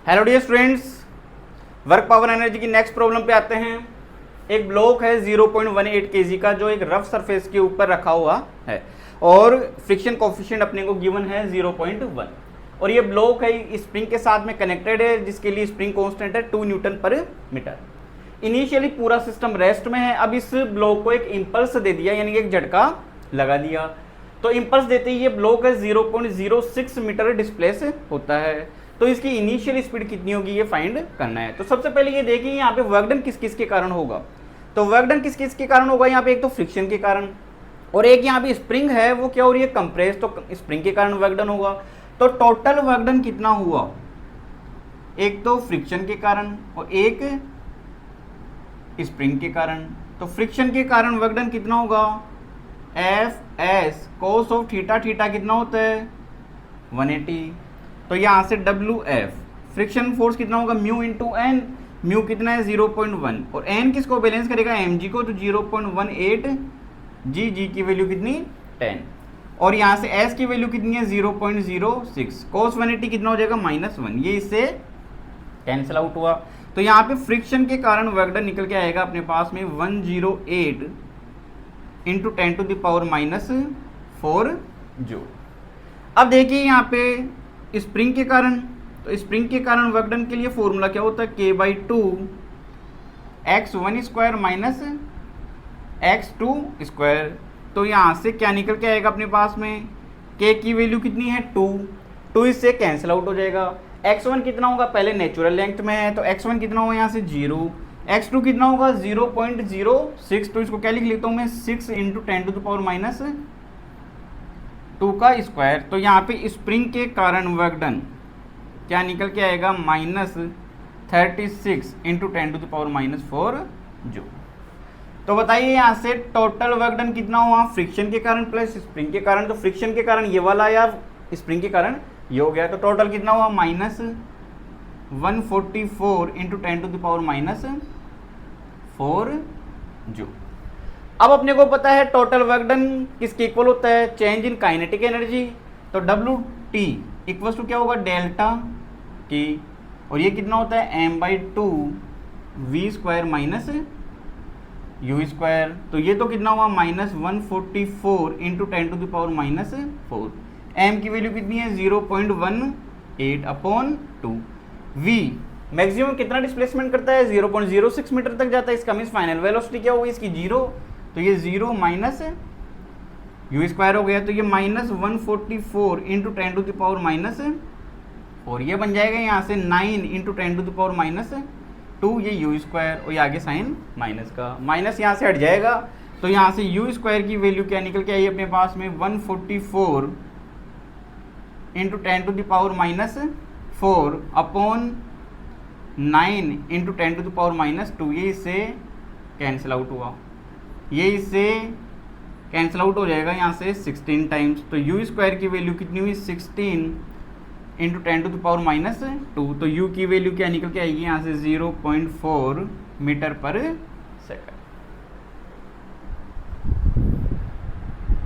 Hello dear students, work power energy की next problem पे आते हैं। एक ब्लॉक है 0.18 kg का जो एक रफ सरफेस के ऊपर रखा हुआ है और फ्रिक्शन कोफिशिएंट अपने को गिवन है 0.1 और ये ब्लॉक है स्प्रिंग के साथ में कनेक्टेड है जिसके लिए स्प्रिंग कांस्टेंट है 2 न्यूटन पर मीटर। इनिशियली पूरा सिस्टम रेस्ट में है। अब इस ब्लॉक को एक इम्पल्स दे दिया, यानी एक झटका लगा दिया। तो इम्पल्स देते ही ये ब्लॉक है 0.06 मीटर डिस्प्लेस होता है। तो इसकी इनिशियल स्पीड कितनी होगी ये फाइंड करना है। तो सबसे पहले ये देखिए यहाँ पे वर्क डन किस किस के कारण होगा। तो वर्क डन किस किस के कारण होगा, यहाँ पे एक तो फ्रिक्शन के कारण और एक यहाँ पे स्प्रिंग है वो क्या हो रही है कंप्रेस, तो स्प्रिंग के कारण वर्क डन होगा। तो टोटल वर्क डन कितना हुआ, एक तो फ्रिक्शन के कारण और एक स्प्रिंग के कारण। तो फ्रिक्शन के कारण वर्क डन कितना होगा, F S cos of theta, theta कितना होता है 180। तो यहाँ से डब्ल्यू एफ फ्रिक्शन फोर्स कितना होगा म्यू इंटू एन, म्यू कितना है 0.1 और एन किसको बैलेंस करेगा एम जी को, तो 0.18 जी, जी की वैल्यू कितनी 10 और यहाँ से एस की वैल्यू कितनी है 0.06, कोस 180 कितना हो जाएगा -1, ये इससे कैंसिल आउट हुआ। तो यहाँ पे फ्रिक्शन के कारण वर्क डन निकल के आएगा अपने पास में 108 इंटू 10⁻⁻4 जूल। अब देखिए यहाँ पे स्प्रिंग के कारण, तो स्प्रिंग के कारण वर्क डन के लिए फॉर्मूला क्या होता है K/2 x1 square minus x2 square. तो यहाँ से क्या निकल के आएगा अपने पास में, K की वैल्यू कितनी है 2 इससे कैंसिल आउट हो जाएगा। x1 कितना होगा, पहले नेचुरल लेंथ में है तो x1 कितना होगा यहाँ से 0, x2 कितना होगा 0.06, तो इसको क्या लिख लेता हूँ मैं 6 इंटू 10⁻²² का स्क्वायर। तो यहाँ पे स्प्रिंग के कारण वर्क डन क्या निकल के आएगा -36 इंटू 10⁻⁻4 जूल। तो बताइए यहाँ से टोटल वर्क डन कितना हुआ, फ्रिक्शन के कारण प्लस स्प्रिंग के कारण। तो फ्रिक्शन के कारण ये वाला या स्प्रिंग के कारण ये हो गया, तो टोटल कितना हुआ -144 इंटू 10⁻⁻4 जूल। अब अपने को पता है टोटल वर्क डन किसके इक्वल होता है, चेंज इन काइनेटिक एनर्जी। तो डब्ल्यू टी इक्वल टू क्या होगा डेल्टा टी और ये कितना होता है m/2 v square minus u square. तो ये तो कितना हुआ -144 इंटू 10⁻⁻4, m की वैल्यू कितनी है 0.18/2। v मैक्सिमम कितना डिस्प्लेसमेंट करता है 0.06 मीटर तक जाता है। इसका मीन्स फाइनल वेलोसिटी क्या होगी इसकी 0, तो ये 0 माइनस u स्क्वायर हो गया। तो ये -144 इंटू 10⁻⁻4 ये बन जाएगा यहाँ से 9 इंटू 10⁻⁻2 ये u स्क्वायर और ये आगे साइन माइनस का, माइनस यहाँ से हट जाएगा। तो यहाँ से u स्क्वायर की वैल्यू क्या निकल के आई अपने पास में 144 इंटू 10⁻⁻4 अपॉन 9 इंटू 10⁻⁻2, ये इससे कैंसिल आउट हुआ, ये इससे कैंसिल आउट हो जाएगा यहाँ से 16 टाइम्स। तो u स्क्वायर की वैल्यू कितनी हुई 16 इंटू 10⁻⁻2, तो u की वैल्यू क्या निकल के आएगी यहाँ से 0.4 मीटर पर सेकंड।